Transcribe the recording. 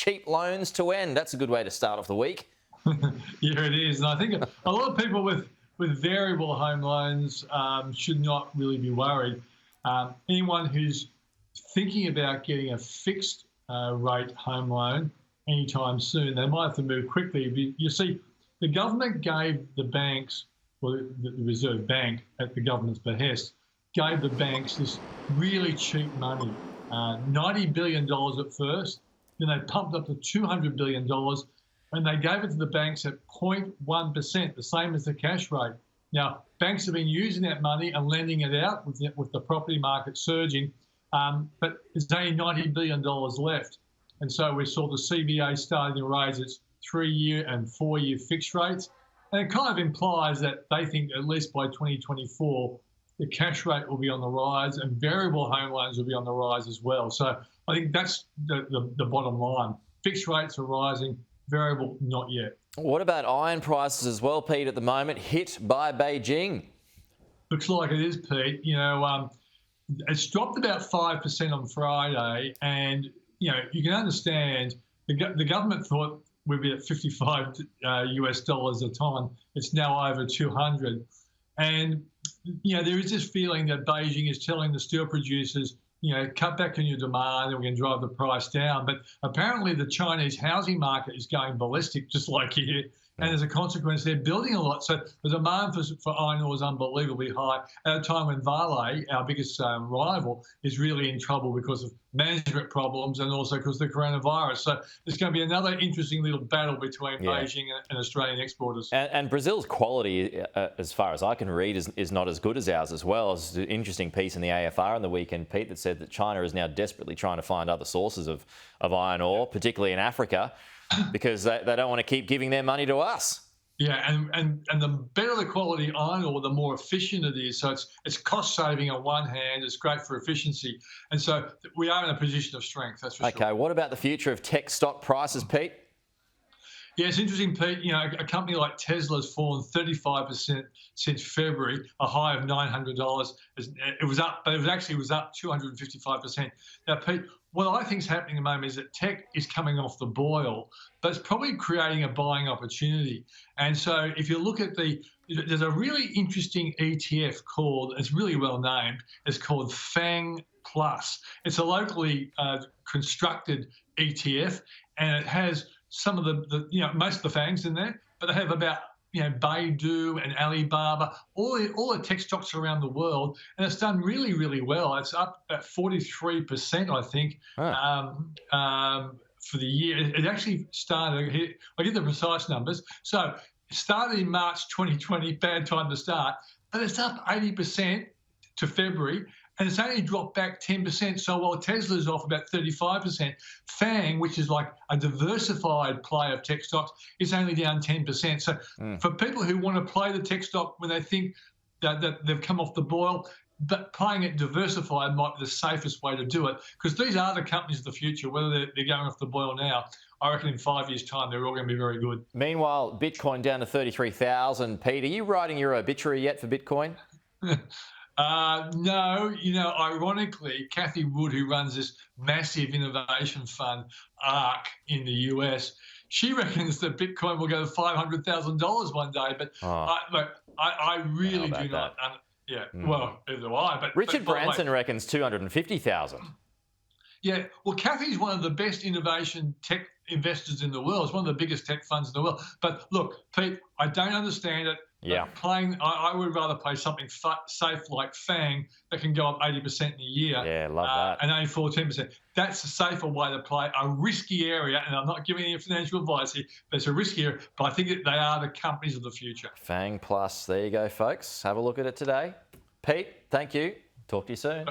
cheap loans to end. That's a good way to start off the week. Yeah, it is. And I think a lot of people with variable home loans should not really be worried. Anyone who's thinking about getting a fixed rate home loan anytime soon, they might have to move quickly. You see, the government gave the banks, well, the Reserve Bank at the government's behest, gave the banks this really cheap money, $90 billion at first, then they pumped up to $200 billion, and they gave it to the banks at 0.1%, the same as the cash rate. Now, banks have been using that money and lending it out with the property market surging, but there's only $90 billion left. And so we saw the CBA starting to raise its 3-year and 4-year fixed rates. And it kind of implies that they think at least by 2024, the cash rate will be on the rise and variable home loans will be on the rise as well. So I think that's the bottom line. Fixed rates are rising, variable not yet. What about iron prices as well, Pete, at the moment, hit by Beijing? Looks like it is, Pete. It's dropped about 5% on Friday, and you can understand the government thought we'd be at $55 US dollars a ton. It's now over 200, and there is this feeling that Beijing is telling the steel producers, cut back on your demand and we can drive the price down. But apparently the Chinese housing market is going ballistic, just like here. And as a consequence, they're building a lot. So the demand for iron ore is unbelievably high at a time when Vale, our biggest rival, is really in trouble because of management problems and also because of the coronavirus. So there's going to be another interesting little battle between Beijing and Australian exporters. And Brazil's quality, as far as I can read, is not as good as ours as well. It's an interesting piece in the AFR on the weekend, Pete, that said that China is now desperately trying to find other sources of iron ore, particularly in Africa, because they don't want to keep giving their money to us. Yeah, and the better the quality iron ore, the more efficient it is. So it's cost saving on one hand, it's great for efficiency. And so we are in a position of strength, that's for sure. Okay, what about the future of tech stock prices, Pete? Yeah, it's interesting, Pete. A company like Tesla has fallen 35% since February, a high of $900. It was up, but it was up 255%. Now, Pete, what I think is happening at the moment is that tech is coming off the boil, but it's probably creating a buying opportunity. And so if you look at there's a really interesting ETF called, it's really well named, it's called FANG Plus. It's a locally constructed ETF, and it has some of most of the FANGs in there, but they have about Baidu and Alibaba, all the tech stocks around the world, and it's done really, really well. It's up at 43%, I think, for the year. It actually started, I'll give the precise numbers. So it started in March 2020, bad time to start, but it's up 80% to February, and it's only dropped back 10%. So while Tesla's off about 35%, FANG, which is like a diversified play of tech stocks, is only down 10%. So for people who want to play the tech stock when they think that they've come off the boil, but playing it diversified might be the safest way to do it, because these are the companies of the future. Whether they're going off the boil now, I reckon in 5 years' time, they're all going to be very good. Meanwhile, Bitcoin down to 33,000. Pete, are you writing your obituary yet for Bitcoin? No, ironically, Kathy Wood, who runs this massive innovation fund, ARC, in the US, she reckons that Bitcoin will go to $500,000 one day. But I really do not. Well, either do I. But Richard Branson reckons 250,000. Yeah, well, Kathy's one of the best innovation tech investors in the world. It's one of the biggest tech funds in the world. But look, Pete, I don't understand it. Yeah. I would rather play something safe like FANG that can go up 80% in a year. Yeah, love that. And only fall 10%. That's a safer way to play a risky area. And I'm not giving any financial advice here, but it's a risky area. But I think that they are the companies of the future. FANG Plus. There you go, folks. Have a look at it today. Pete, thank you. Talk to you soon.